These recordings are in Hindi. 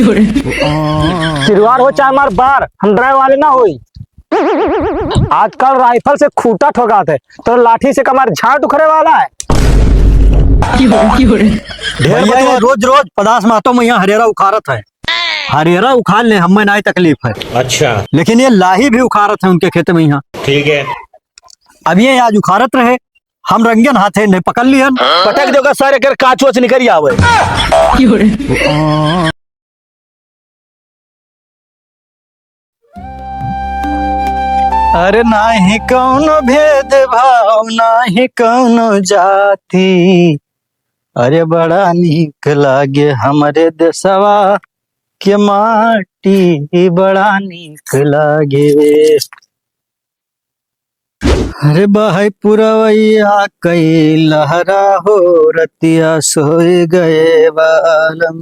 चिरवार हो चाहे मार बार, हम ड्राइव वाले ना होई। आजकल राइफल से खूंटा ठोकाते तो लाठी से कमार झाट उखड़े वाला है। भैया रोज रोज पदार्थ मातो में यहाँ हरियरा उखाड़त है। हरियरा उखाड़ ले हमें ना तकलीफ है। अच्छा, लेकिन ये लाही भी उखाड़त है उनके खेत में यहाँ। ठीक है। अब ये आज उखाड़त रहे, हम रंगन हाथे नहीं पकड़ लियन, पटक दोगा सारे कर काचो से निकल आवे। अरे नाही कौनो भेद भाव नाही कौनो जाति, अरे बड़ा नीक लागे हमरे देशवा के माटी, बड़ा नीक लागे। अरे बहाई पुरवैया कई लहरा हो रतिया सोए गए बालम,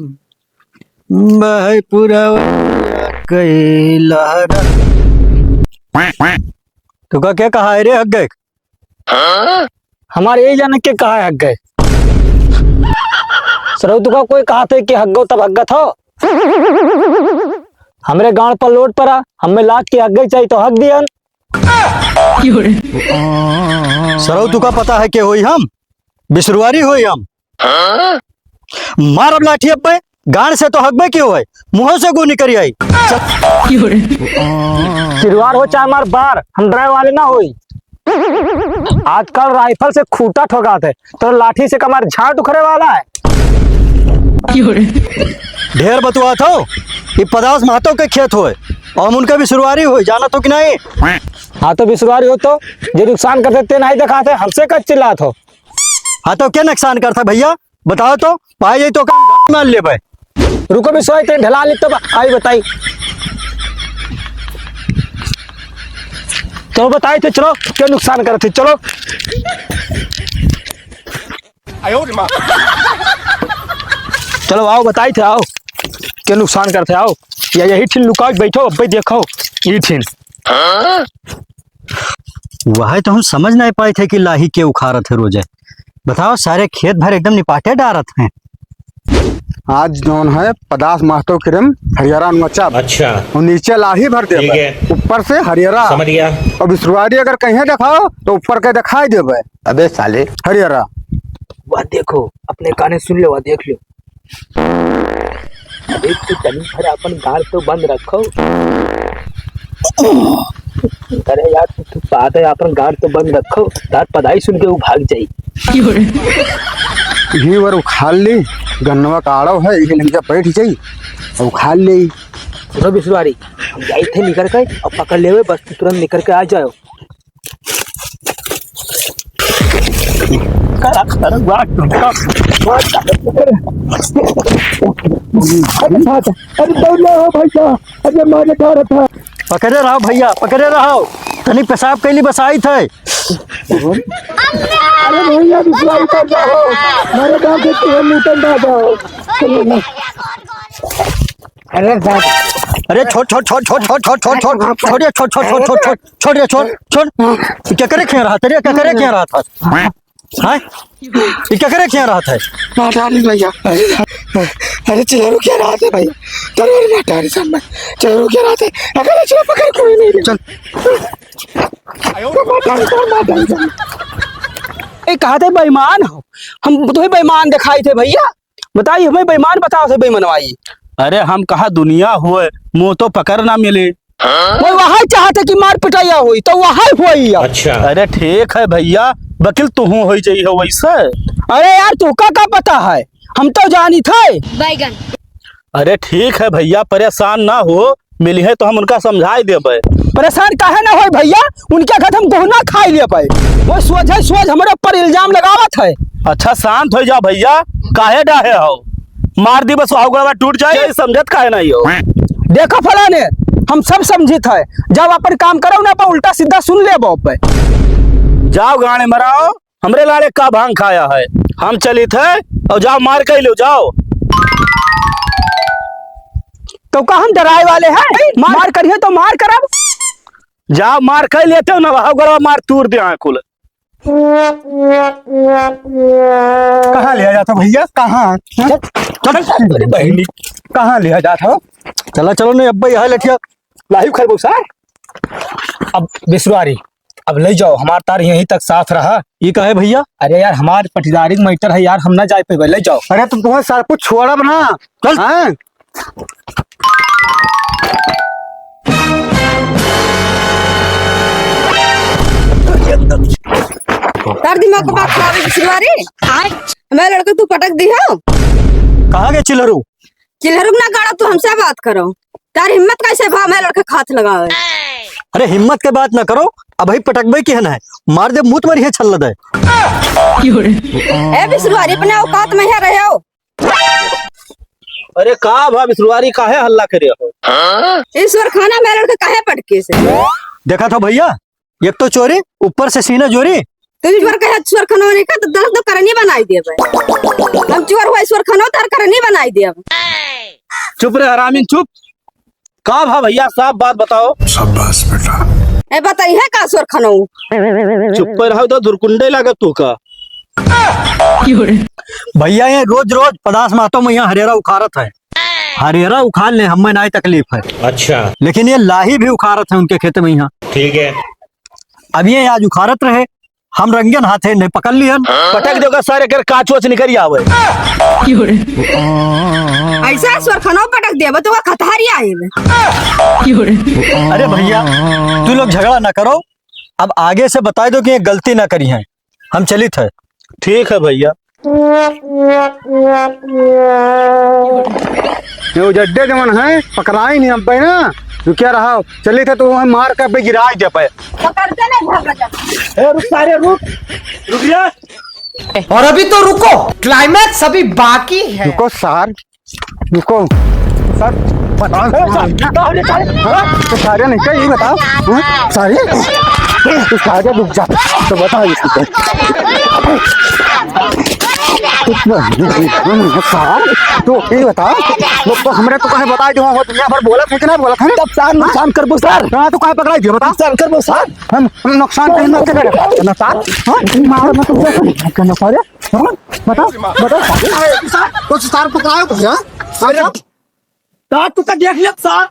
बहाई पुरवैया कई लहरा। तो क्या कहा है रे हक गए? हमारे यही जाने के कहा है हक गए। सरऊ तुका कोई कहा थे कि हक गो तब हक गत हो। हमरे गांव पर लोड पड़ा, हमें लाख की हक गई चाहिए तो हक दियन। सरऊ तुका पता है कि होई हम बिसरुआरी होई हम। मार अब लाठी अब गाड़ से तो हकबे क्यों है, मुंह से गो निकरी आई। चिरवार हो चाहे मार बार, हम ड्राइव वाले ना होई। आजकल राइफल से खूंटा ठोकाते तो लाठी से कमार झाट उखड़े वाला है। ढेर बतुआ थो ये पदार्थ मातो के खेत होए और उनका भी शुरुआरी हो जाना तो कि नहीं। हाँ तो बिसुआरी हो तो जो नुकसान कर देते नहीं दिखाते, हमसे कच चिल्लात हो। हाँ तो क्या नुकसान करता भैया बताओ तो, पाए जाए तो काम मान ले भाई। रुको बिसुआरी तेरे ढला ली तब आई बताई। चलो बताई थे, चलो क्या नुकसान कर थे, चलो। चलो आओ बताई थे, आओ क्या नुकसान करते, आओ या यही ठिन लुका बैठो अब देखो ये ठिन। वह तो हम समझ नहीं पाए थे कि लाही के उखाड़त है रोजे। बताओ सारे खेत भर एकदम निपाटे डारत हैं। आज जौन है पदार्थ मास्तो क्रीम हरियारा नोचा। अच्छा, और नीचे लाही भर दे, ठीक है। ऊपर से हरियारा। समझ गया। और बिसरुआरी अगर कहीं दिखाओ तो ऊपर के दिखाई देवे। अबे साले, हरियारा वह देखो अपने काने सुन लो, वह देख लो। अरे तो तनी भर अपन गाल तो बंद रखो। अरे यार तू बात है, अपन गाल तो बंद रखो, तार पदाई सुन के वो भाग जाई। ही वर उखाड़ ली, गन्नवा काड़ो है ये लंका बैठ जाई और उखाड़ ली। सुनो बिसुआरी, हम जाई थे निकल के और पकड़ ले, बस तू तुरंत निकल के आ जाओ। पकड़े रहो भैया पकड़े रहो, तनी पेशाब कैली बसाई थे। अरे भैया बिसुआरी कर जाओ, मेरे गांव के तेल न्यूटन डाल जाओ। अरे छोड़ छोड़ छोड़ छोड़ छोड़ छोड़ छोड़ छोड़ छोड़िए छोड़ छोड़ छोड़ छोड़ छोड़ छोड़िए छोड़ छोड़। क्या करे खेल रहा था रे, क्या करे खेल रहा था, हाँ ये क्या करे खेल रहा था। माटारी भैया, अरे चलो क्या रात है भैया, चलो माटारी सामने चलो क्या रात है, अगर चलो पकड़ कोई नहीं चल। कहा थे बेईमान हो, हम तुम्हें बेईमान दिखाई थे भैया, बताइए हमें बेईमान बताओ थे बेईमानवाई। अरे हम कहा दुनिया हुए, मुंह तो पकड़ ना मिले। वो वहाँ चाहते कि मार पिटाइया हुई तो वहाँ हुई। अच्छा, अरे ठीक है भैया, वकील तू हो जाई हो वैसे। अरे यार तू का पता है, हम तो जानी थे बैगन। अरे ठीक है भैया, परेशान ना हो, मिली है तो हम उनका समझाई देबे। परेशान काहे ना हो भैया, उनके घर हम गोहना खाई ले पाए, वो सोच हमारे ऊपर इल्जाम लगावत है। अच्छा शांत हो जा भैया, काहे डाहे हो, मार दी बस गड़वा टूट जाए, समझत काहे नहीं हो। देखो फलाने, हम सब समझित है, जब अपन काम करो ना उल्टा सीधा सुन ले बाप। जाओ गाने मराओ, हमरे लाले का भांग खाया है, हम चली थे और जाओ मार के लो जाओ। तो का हम डराए वाले हैं, मार करिए तो मार करब। जाओ मार के लेते हो ना, वह गड़वा मार तूर दे कुल। कहाँ लिया जाता भैया, कहाँ? चल कहाँ लिया जाता? चला चलो नहीं अब्बा यहाँ लठिया लाइव खरबूसा अब बिसवारी अब ले जाओ, हमार तार यहीं तक साफ रहा। ये कहे भैया? अरे यार हमार पटीदारी के मैटर है यार, हम ना जा पे, ले जाओ। अरे तुम तुम्हें सारा कुछ छोड़ा बना चल। हाँ? तार दिमाग को बात खराब है बिसवारी। मैं लड़का तू पटक दी हो। कहाँ गए चिल्हरू? चिल्हरू ना गाड़ा तू हमसे बात करो। तार हिम्मत कैसे भा मैं लड़का खात लगावे। अरे हिम्मत के बात ना करो, अब भाई पटकबे की है ना, मार दे मुंह तुम्हारी है छल्ला दे। ए बिसवारी अपने औकात में है रहे हो। अरे का भा बिसरुआरी काहे हल्ला करे हो? ईश्वर खाना मैं लड़का काहे पटके से। देखा था भैया, एक तो चोरी ऊपर से सीना चोरी। तुम ईश्वर कहे ईश्वर खाना नहीं का तो दर्द तो करनी बनाई दिए भाई। हम चोर हुआ ईश्वर खाना तार करनी बनाई दिए। चुप रे हरामीन चुप। का भा भैया साफ बात बताओ। शाबाश बेटा। ए बताइए का ईश्वर खाना चुप पर रहो तो धुरकुंडे लगे तू का। भैया ये रोज रोज पदार्थ मातों में यहाँ हरेरा उखारत है। हरेरा उखाड़ ले हमें ना तकलीफ है, अच्छा लेकिन ये लाही भी उखारत है उनके खेत में यहाँ। ठीक है। अब ये आज उखारत रहे, हम रंगन हाथे ने पकड़ लियन। पटक दोगा सारे कर काचो से निकल आवे। ऐसा ईश्वर खाना पटक दिया तो खतारी आए। अरे भैया तू लोग झगड़ा ना करो, अब आगे से बता दो कि ये गलती ना करी है, हम चलित है। ठीक है भैया। ये जड्डे जमन है पकड़ाई नहीं अब ना, तू क्या रहा चली थे तो वहाँ मार कर पे गिरा दे पे। पकड़ते नहीं झगड़ा। रुक सारे रुक रुक जा। और अभी तो रुको, क्लाइमैक्स अभी बाकी है। रुको सर, रुको सर, बताओ तो सारे नहीं क्या, ये बताओ हाँ? सारे तो सारे रुक जा तो बताओ इसको सर तो ये बताओ वो तो हमरे तो कहे बताई दो हो दुनिया भर बोला थे कि ना बोला था तब सर नुकसान कर बो सर हाँ तो कहे पकड़ाई दियो बता नुकसान कर बो सर हम नुकसान कहीं ना करे नुकसान हाँ मार मत तो नुकसान हाँ बताओ बताओ तो सर पकड़ाओ भैया अरे तू का देख लिया सर।